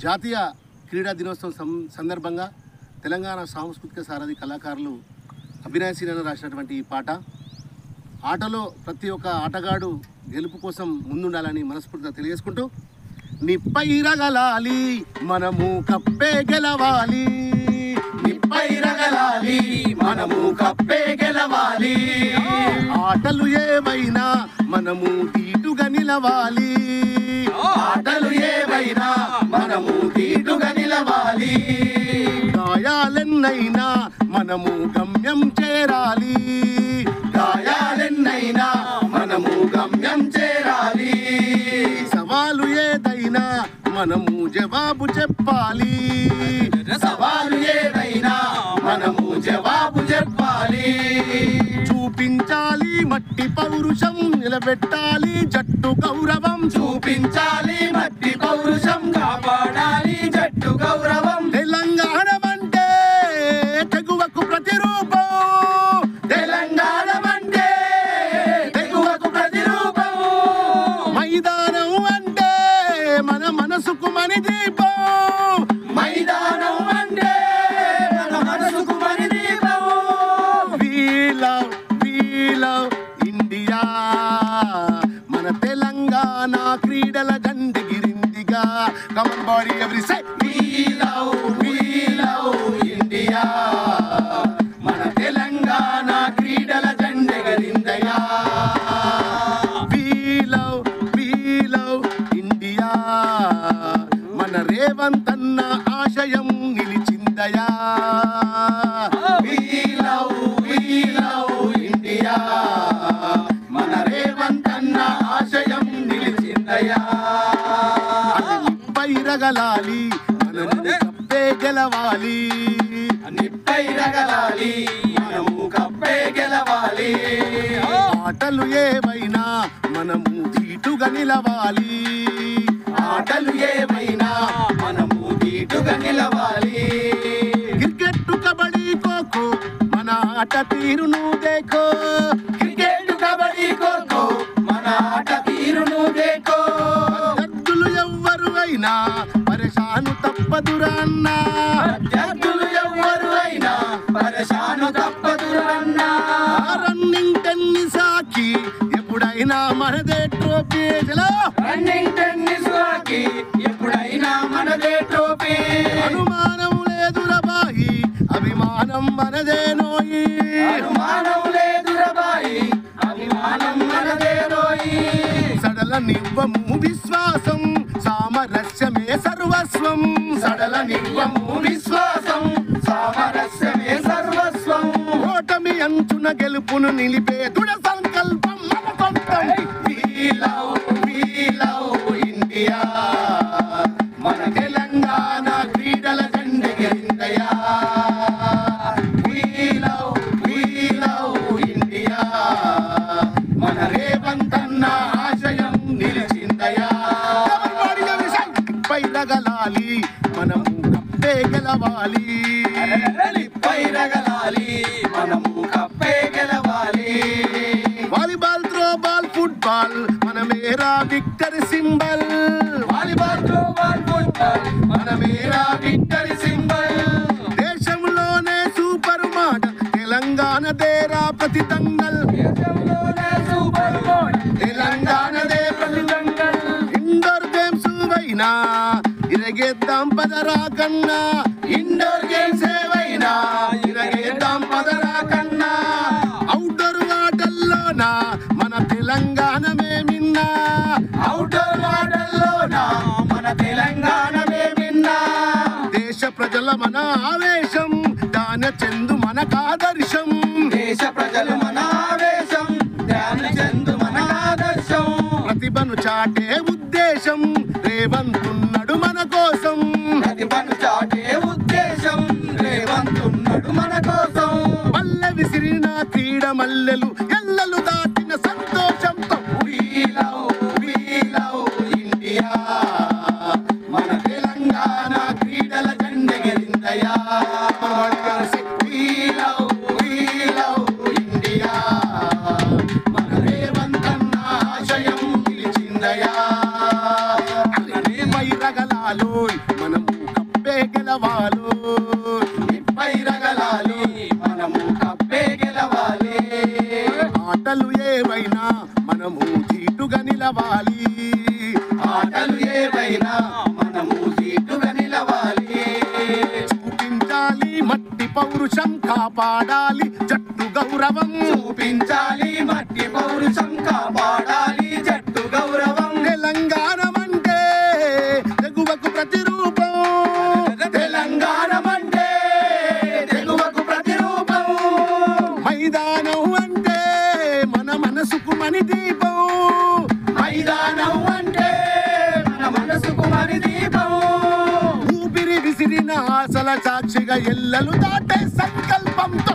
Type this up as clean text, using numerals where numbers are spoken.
జాతీయ క్రీడా దినోత్సవం సందర్భంగా తెలంగాణ సాంస్కృతిక సారథి కళాకారులు అభినయ్ సిన్హా రాసినటువంటి ఈ పాట. ఆటలో ప్రతి ఒక్క ఆటగాడు గెలుపు కోసం ముందుండాలని మనస్ఫూర్తిగా తెలియజేసుకుంటూ, నిప్పై రగలాలి మనము కప్పే గెలవాలి, నిప్పై రగలాలి మనము కప్పే గెలవాలి, ఆటలు ఏవైనా మనము తీటుగా నిలవాలి, ఆటలు ఏవైనా మనము తీటుగా నిలవాలి, గాయాలెన్నైనా మనము గమ్యం చేరాలి, గాయాలెన్నైనా మనము గమ్యం చేరాలి, సవాలు ఏదైనా మనము జవాబు చెప్పాలి, సవాలు ఏదైనా మనము జవాబు చెప్పాలి, చూపించాలి మట్టి పౌరుషం నిలబెట్టాలి జట్టు గౌరవం, చూపించాలి మట్టి పౌరుషం కాపాడాలి జట్టు గౌరవం, తెలంగాణ అంటే తెగువకు ప్రతిరూపం, తెలంగాణ అంటే తెగువకు ప్రతిరూపం, మైదానం అంటే మన మనసుకు మణి దీపం, మైదానం అంటే మన మనసుకు మణి దీపం, we love ఇండియా, మన తెలంగాణ క్రీడల జెండెగిరిందిగా, come on body every say we love India, మన తెలంగాణ క్రీడల జెండెగిరిందయా, we love ఇండియా, మన రేవంత్ అన్న ఆశయం నిలిచిందయా, we love ఇండియా, మన రేవంత్ అన్న ఆశయం నిలిచిందయా, నిప్పై రగలాలి మనము కప్పే గెలవాలి, నిప్పై రగలాలి మనము కప్పే గెలవాలి, ఆటలు ఏవైనా మనము తీటుగా నిలవాలి, ఆటలు ఏవైనా మనము తీటుగా నిలవాలి, క్రికెట్ కబడ్డీ ఖోఖో మన ఆట తీరును దేఖో, క్రికెట్ కబడ్డీ ఖోఖో మన ఆట తీరును దేఖో, ప్రత్యర్థులు ఎవ్వరు అయినా పరేషాను తప్పదురా అన్నా, ప్రత్యర్థులు ఎవ్వరు అయినా పరేషాను తప్పదురా అన్నా, రన్నింగ్ టెన్నిస్ హాకీ ఎప్పుడైనా మనదే ట్రోఫీ, రన్నింగ్ టెన్నిస్ హాకీ ఎప్పుడైనా మనదే ట్రోఫీ, అనుమానం లేదురా బాయి అభిమానం మనదే నోయి, అనుమానం లేదురా బాయి అభిమానం మనదే నోయి, సడలనివ్వము విశ్వాసం సామరస్యమే సర్వస్వం, సడలనివ్వము విశ్వాసం సామరస్యమే సర్వస్వం, ఓటమి అంచున గెలుపును నిలిపే దృఢ సంకల్పం మన సొంతం, we love ఇండియా, మన తెలంగాణ క్రీడల జెండెగిరిందయా, we love ఇండియా, మన రేవంత్ అన్న ఆశయం నిలిచిందయా, నిప్పై రగలాలి మనము కప్పే గెలవాలి, నిప్పై రగలాలి మనము కప్పే గెలవాలి, వాలీబాల్ త్రోబాల్ ఫుట్బాల్ మనమేరా victory symbol, volleyball throwball football మనమేరా విక్టరీ సింబల్, దేశంలోనే సూపర్ మాట తెలంగాణదేరా ప్రతి దంగల్, దేశంలోనే సూపర్ మాట తెలంగాణదే ప్రతి దంగల్, ఇండోర్ గేమ్స్ అయినా ఇరగేద్దాం పదరా కన్నా, ఇండోర్ గేమ్స్ ఏవైనా ఇరగేద్దాం పదరా కన్నా, అవుట్డోర్ ఆటల్లోనా మన తెలంగాణమే మిన్నా, అవుట్డోర్ ఆటల్లోనా మన తెలంగాణమే మిన్నా, దేశ ప్రజల మన ఆవేశం దాన చెందు మనకు ఆదర్శం, దేశ ప్రజలు మన ఆవేశం దాన చెందు మన ఆదర్శం, ప్రతిభను చాటే ఉద్దేశం రేవంతున్నాడు మన కోసం, ప్రతిభను చాటే ఉద్దేశం రేవంతున్నాడు మన కోసం, మల్లె విసిరిన క్రీడ మల్లెలు ఎల్లలు దాటిన సంతోషంతో we love ఇండియా, మన తెలంగాణ క్రీడల జెండెగిరిందయా, we love ఇండియా, మన రేవంత్ అన్న ఆశయం నిలిచిందయా, రగలాలోయ్ మనము కప్పే గెలవాలో. నిప్పై రగలాలి మనము కప్పే గెలవాలి. ఆటలు ఏవైనా మనము ధీటుగా నిలవాలి. ఆటలు ఏవైనా మనము ధీటుగా నిలవాలి. చూపించాలి మట్టి పౌరుషం, కాపాడాలి జట్టు గౌరవం. చూపించాలి మట్టి పౌరుషం, కాపాడాలి జట్టు గౌరవం. తెలంగాణమంటే తెగువకు ప్రతిరూపం. తెలంగాణమంటే తెగువకు ప్రతిరూపం. మైదానం అంటే మన మనసుకు మణి దీపం. మైదానం అంటే మన మనసుకు మరి దీపం. ఊపిరి విసిరిన ఆశల సాక్షిగా ఎల్లలు దాటే సంకల్పంతో